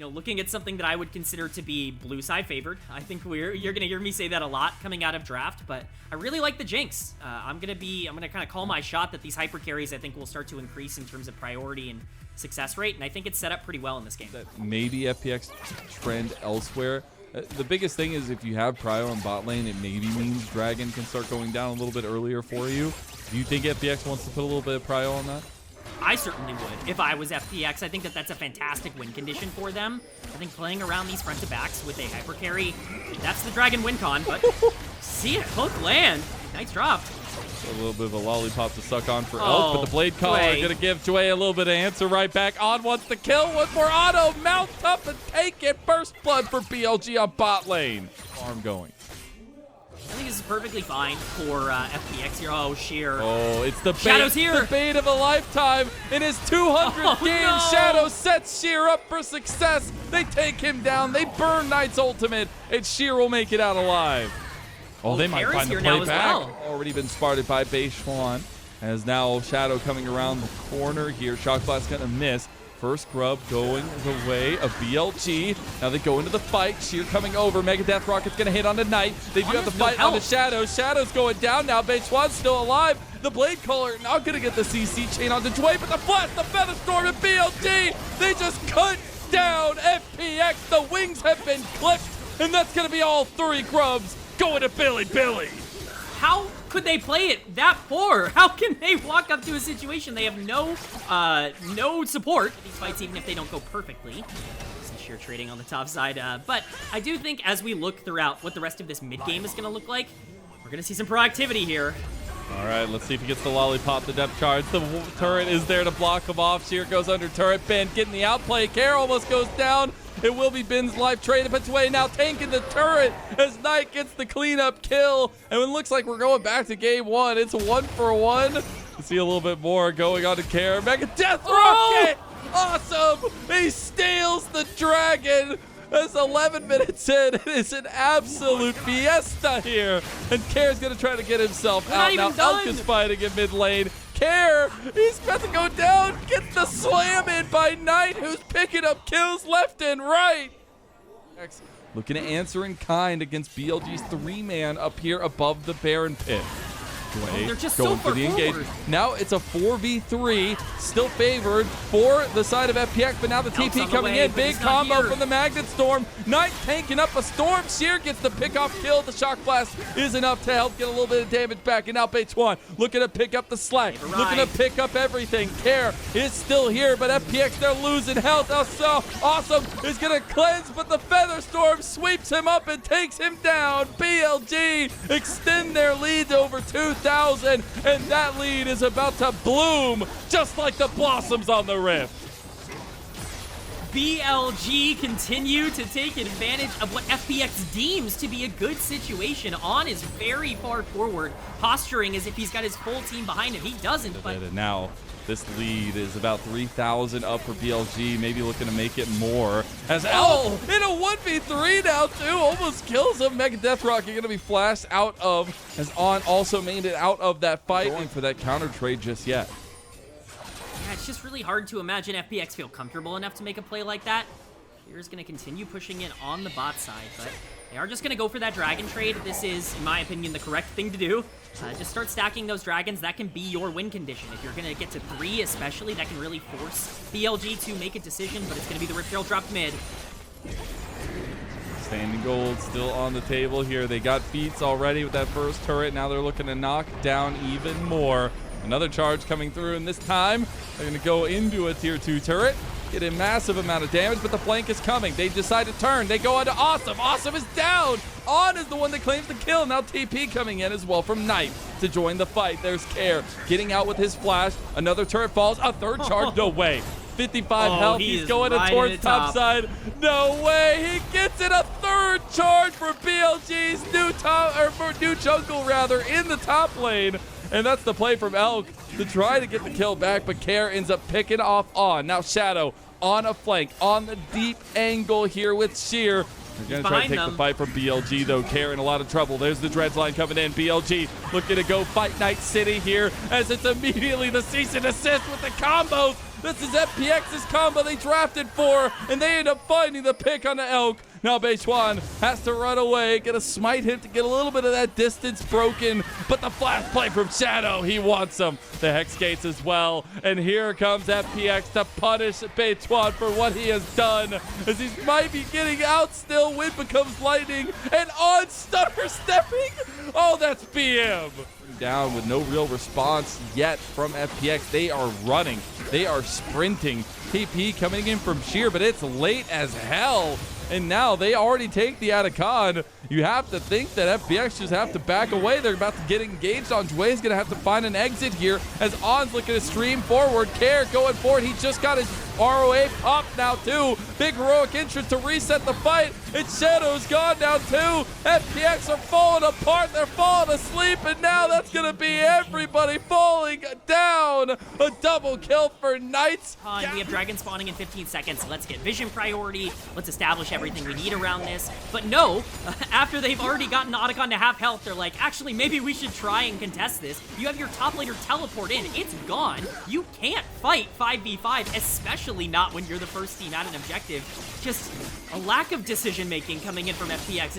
know, looking at something that I would consider to be blue side favored. I think you're gonna hear me say that a lot coming out of draft, but I really like the Jinx. I'm gonna kind of call my shot that these hyper carries I think will start to increase in terms of priority and success rate, and I think it's set up pretty well in this game. That maybe FPX trend elsewhere. The biggest thing is if you have prio on bot lane, it maybe means Dragon can start going down a little bit earlier for you. Do you think FPX wants to put a little bit of prio on that? I certainly would if I was FPX. I think that that's a fantastic win condition for them. I think playing around these front to backs with a hyper carry, that's the Dragon win con, but see it, hook land. Nice drop. A little bit of a lollipop to suck on for Elk, but the Blade Caller going to give Jue a little bit of answer right back. On wants to kill, one more auto, mount up and take it. First blood for BLG on bot lane. Farm going. I think this is perfectly fine for FPX here. Oh, Sheer. Oh, it's the Shadow's bait, here. the bait of a lifetime. In his 200th game, no. Shadow sets Sheer up for success. They take him down. They burn Knight's ultimate, and Sheer will make it out alive. Oh, they might find the play back. Already been spotted by Beishuan. As now Shadow coming around the corner here. Shock Blast gonna miss. First grub going the way of BLG. Now they go into the fight. Sheer coming over. Mega Death Rocket's gonna hit on the Knight. They do have the fight on the Shadow. Shadow's going down now. Beishuan's still alive. The Blade Caller not gonna get the CC chain onto Jue, but the flash, the Feather Storm, and BLG, they just cut down FPX. The wings have been clipped, and that's gonna be all 3 grubs going to Bilibili. How could they play it that poor? How can they walk up to a situation? They have no support these fights, even if they don't go perfectly. Some Sheer trading on the top side, but I do think as we look throughout what the rest of this mid game is going to look like, we're going to see some proactivity here. All right, let's see if he gets the lollipop, the depth charge. The turret is there to block him off. Sheer goes under turret. Ben getting the outplay. Care almost goes down. It will be Ben's life traded, but Jue now tanking the turret as Knight gets the cleanup kill. And it looks like we're going back to game 1. It's 1-for-1. Let's see a little bit more going on to Care. Mega Death Rocket! Awesome! He steals the Dragon. That's 11 minutes in. It is an absolute fiesta here. And Care's going to try to get himself out. Now Elk is fighting in mid lane. Care, he's about to go down. Gets the slam in by Knight, who's picking up kills left and right. Looking to answer in kind against BLG's 3-man up here above the Baron pit. They're just going so for the engage. Now it's a 4v3, still favored for the side of FPX, but now the TP coming in. Big combo from the Magnet Storm. Knight tanking up a Storm. Sheer gets the pick-off kill. The Shock Blast is enough to help get a little bit of damage back. And now Beishuan looking to pick up the Slack, looking to pick up everything. Care is still here, but FPX, they're losing health. Oh, so awesome is going to cleanse, but the Feather Storm sweeps him up and takes him down. BLG extend their lead to over 2,000, and that lead is about to bloom just like the blossoms on the rift. BLG continue to take advantage of what FPX deems to be a good situation. On is very far forward, posturing as if he's got his full team behind him. He doesn't, but now this lead is about 3,000 up for BLG, maybe looking to make it more. As Elk in a 1v3 now too, almost kills him. Mega Death Rocket going to be flashed out of, as On also made it out of that fight. Going for that counter trade just yet. Yeah, it's just really hard to imagine FPX feel comfortable enough to make a play like that. Here's going to continue pushing it on the bot side, but they are just going to go for that dragon trade. This is, in my opinion, the correct thing to do. Just start stacking those dragons. That can be your win condition. If you're going to get to 3 especially, that can really force BLG to make a decision, but it's going to be the Rip Trail dropped mid. Standing gold still on the table here. They got feats already with that first turret. Now they're looking to knock down even more. Another charge coming through, and this time they're going to go into a tier 2 turret. Get a massive amount of damage, but the flank is coming. They decide to turn. They go on to Awesome. Awesome is down. On is the one that claims the kill. Now TP coming in as well from Knight to join the fight. There's Care getting out with his flash. Another turret falls. A third charge. No way. 55 health. He's going towards top side. No way. He gets it. A third charge for BLG's new jungle rather in the top lane. And that's the play from Elk to try to get the kill back, but Care ends up picking off On. Now Shadow on a flank, on the deep angle here with Sheer. They're going to try to take the fight from BLG, though. Care in a lot of trouble. There's the Dreads line coming in. BLG looking to go fight Night City here as it's immediately the cease and desist with the combos. This is FPX's combo they drafted for, and they end up finding the pick on the Elk. Now Bejuan has to run away, get a smite hit to get a little bit of that distance broken, but the flash play from Shadow, he wants him. The Hex Gates as well, and here comes FPX to punish Bejuan for what he has done, as he might be getting out still. Wind becomes lightning, and on stutter stepping. Oh, that's BM. Down with no real response yet from FPX. They are running, they are sprinting. TP coming in from Sheer, but it's late as hell. And now they already take the Atacon. You have to think that FPX just have to back away. They're about to get engaged on. Dway's going to have to find an exit here as On's looking to stream forward. Care going forward. He just got his ROA popped now too. Big heroic entrance to reset the fight. And Shadow's gone down too. FPX are falling apart. They're falling asleep. And now that's going to be everybody falling down. A double kill for Knights. We have Dragon spawning in 15 seconds. Let's get vision priority. Let's establish everything we need around this. But no, after they've already gotten Otacon to half health, they're like, actually, maybe we should try and contest this. You have your top laner teleport in. It's gone. You can't fight 5v5, especially not when you're the first team at an objective. Just a lack of decision-making coming in from FPX.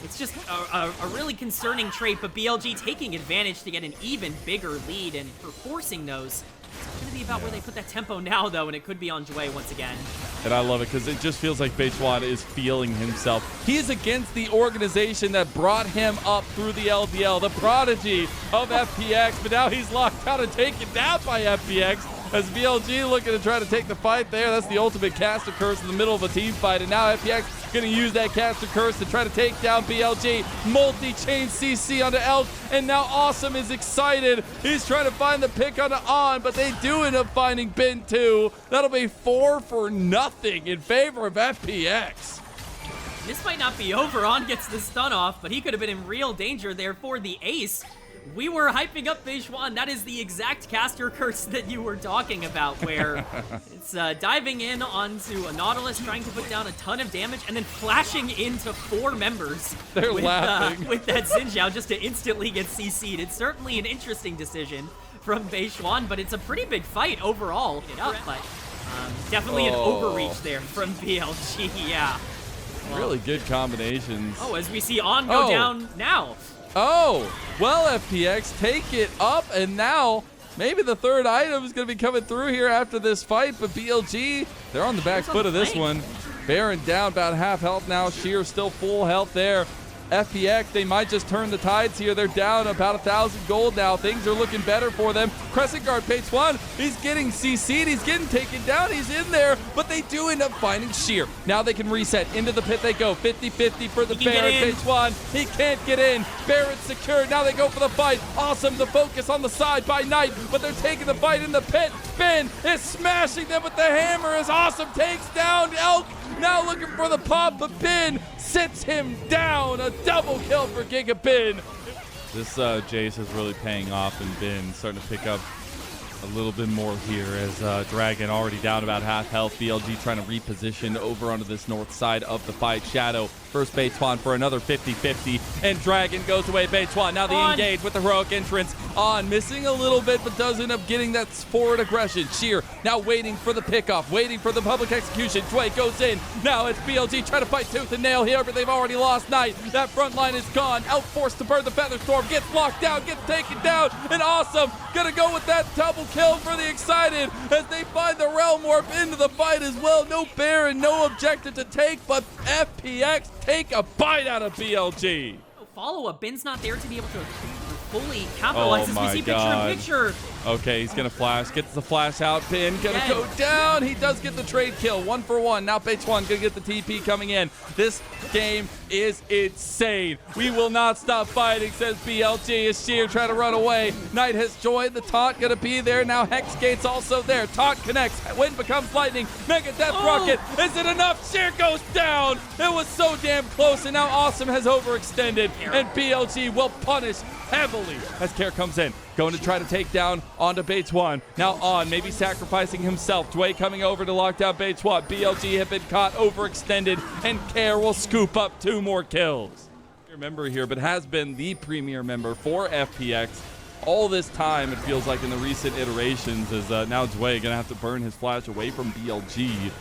It's just a really concerning trait, but BLG taking advantage to get an even bigger lead, and for forcing those. It's going to be about where they put that tempo now, though, and it could be on Jue once again. And I love it because it just feels like Bejuan is feeling himself. He's against the organization that brought him up through the LPL, the prodigy of FPX, but now he's locked out and taken down by FPX. As BLG looking to try to take the fight there. That's the ultimate caster curse in the middle of a team fight. And now FPX going to use that caster curse to try to take down BLG. Multi-chain CC onto Elk. And now Awesome is excited. He's trying to find the pick on the On, but they do end up finding Bin 2. That'll be 4-0 in favor of FPX. This might not be over. On gets the stun off, but he could have been in real danger there for the ace. We were hyping up Bejuan. That is the exact caster curse that you were talking about, where it's diving in onto a Nautilus, trying to put down a ton of damage, and then flashing into 4 members. They're laughing. With that Xin just to instantly get CC'd. It's certainly an interesting decision from Bejuan, but it's a pretty big fight overall. But definitely an overreach there from BLG, yeah. Really good combinations. Oh, as we see On go down now. Oh, well, FPX take it up, and now maybe the third item is going to be coming through here after this fight, but BLG, they're on the back foot of this one. Baron down about half health now. Sheer still full health there. FPX, they might just turn the tides here. They're down about 1,000 gold now. Things are looking better for them. Crescent Guard, Bejuan, he's getting CC'd. He's getting taken down. He's in there, but they do end up finding Sheer. Now they can reset. Into the pit they go. 50-50 for the Baron. Bejuan, he can't get in. Baron secured. Now they go for the fight. Awesome, the focus on the side by Knight, but they're taking the fight in the pit. Bin is smashing them with the hammer as Awesome takes down Elk. Now looking for the pop, but Bin sits him down. A double kill for Giga Bin. This Jace is really paying off, and Bin starting to pick up a little bit more here as Dragon already down about half health. BLG trying to reposition over onto this north side of the fight. Shadow first Bejuan for another 50-50, and Dragon goes away. Bejuan now the engage with the heroic entrance. On missing a little bit, but does end up getting that forward aggression. Sheer now waiting for the pickoff, waiting for the public execution. Dway goes in. Now it's BLG trying to fight tooth and nail here, but they've already lost Knight. That front line is gone. Outforced to burn the Feather Storm. Gets locked down, gets taken down, and Awesome gonna go with that double kill for the Excited as they find the Realm Warp into the fight as well. No Baron, no objective to take, but FPX take a bite out of BLG. Follow-up. Bin's not there to be able to fully capitalize as we see picture-in-picture. Okay, he's going to flash. Gets the flash out. Bin going to go down. He does get the trade kill. 1-for-1. Now Bejuan going to get the TP coming in. This game is insane. We will not stop fighting, says BLG as Sheer trying to run away. Knight has joined. The taunt going to be there. Now Hex Gate's also there. Taunt connects. Wind becomes lightning. Mega Death Rocket. Is it enough? Sheer goes down. It was so damn close, and now Awesome has overextended, and BLG will punish heavily as Care comes in. Going to try to take down onto Bejuan. Now On, maybe sacrificing himself. Dway coming over to lock down Bejuan. BLG have been caught overextended, and Care will scoop up 2 more kills. Member here, but has been the premier member for FPX all this time, it feels like in the recent iterations, is now Dway gonna have to burn his flash away from BLG.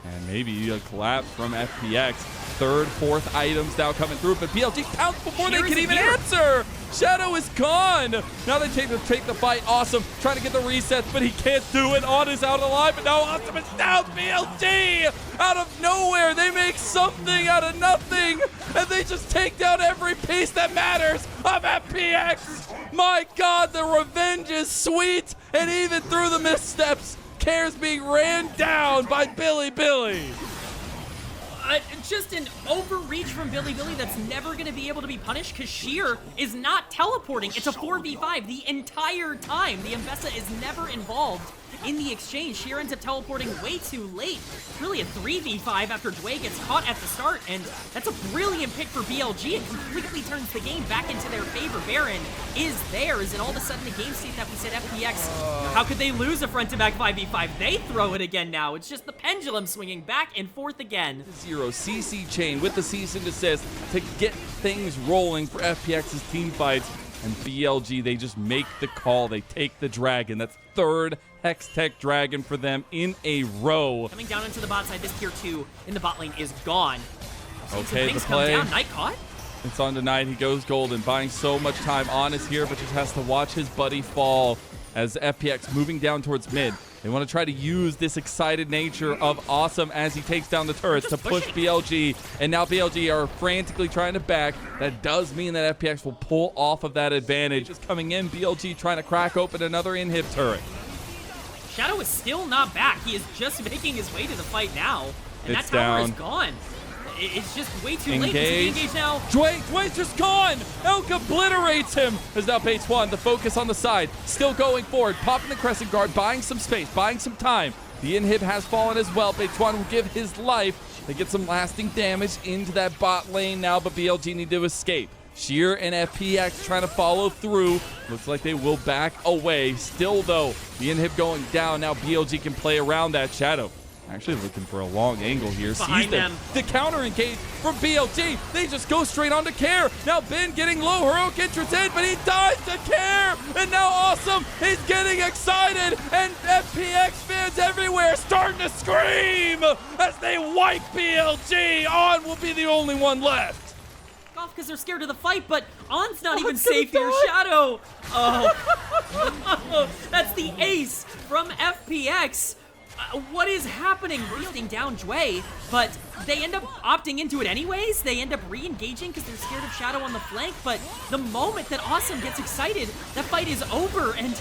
And maybe a collapse from FPX. Third, fourth items now coming through, but BLG pounced before they can even answer. Shadow is gone. Now they take the fight. Awesome trying to get the resets, but he can't do it. On is out alive, but now Awesome is down. BLG out of nowhere. They make something out of nothing, and they just take down every piece that matters of FPX. My God, the revenge is sweet, and even through the missteps, Cares being ran down by Bilibili. Just an overreach from Bilibili that's never going to be able to be punished because Sheer is not teleporting. It's a 4v5 the entire time. The Ambessa is never involved in the exchange. Sheer ends up teleporting way too late. It's really a 3v5 after Dway gets caught at the start, and that's a brilliant pick for BLG. It completely turns the game back into their favor. Baron is theirs, and all of a sudden the game state that we said FPX, how could they lose a front-to-back 5v5? They throw it again now. It's just the pendulum swinging back and forth again. Zero CC chain with the cease and desist to get things rolling for FPX's team fights. And BLG, they just make the call. They take the dragon. That's third Hextech dragon for them in a row. Coming down into the bot side, this tier 2 in the bot lane is gone. Okay, the play. Knight caught. It's on to Knight. He goes golden, buying so much time. On is here, but just has to watch his buddy fall as FPX moving down towards mid. They want to try to use this excited nature of Awesome as he takes down the turrets to push BLG. And now BLG are frantically trying to back. That does mean that FPX will pull off of that advantage. Just coming in, BLG trying to crack open another inhib turret. Shadow is still not back. He is just making his way to the fight now. And It's that tower down. is gone. It's just way too late. Engage. Engage now. Dway's just gone. Elk obliterates him. As now Bates one, the focus on the side, still going forward, popping the crescent guard, buying some space, buying some time. The inhib has fallen as well. Bates one will give his life. They get some lasting damage into that bot lane now, but BLG need to escape. Sheer and FPX trying to follow through. Looks like they will back away. Still though, the inhib going down. Now BLG can play around that. Shadow actually looking for a long angle here. Behind them. The counter engage from BLG. They just go straight on to Care. Now Ben getting low. Heroic entrance in, but he dies to Care. And now Awesome is getting excited. And FPX fans everywhere starting to scream as they wipe BLG. On will be the only one left. Off because they're scared of the fight, but On's not even safe here. Shadow. Oh. That's the ace from FPX. What is happening? Wielding down Dway, but they end up opting into it anyways. They end up re-engaging because they're scared of Shadow on the flank, but the moment that Awesome gets excited, that fight is over, and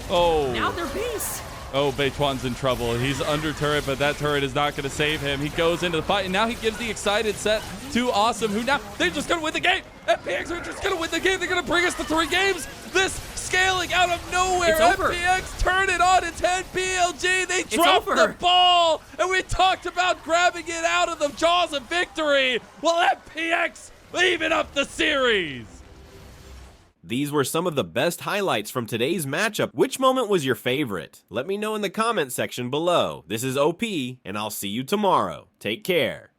now they're base. Oh, Beituan's in trouble. He's under turret, but that turret is not going to save him. He goes into the fight, and now he gives the excited set to Awesome, who now, they're just going to win the game. FPX are just going to win the game. They're going to bring us to 3 games. This scaling out of nowhere. It's over. FPX turn it on its head. BLG, they dropped the ball, and we talked about grabbing it out of the jaws of victory. Well, FPX even up the series. These were some of the best highlights from today's matchup. Which moment was your favorite? Let me know in the comment section below. This is OP, and I'll see you tomorrow. Take care.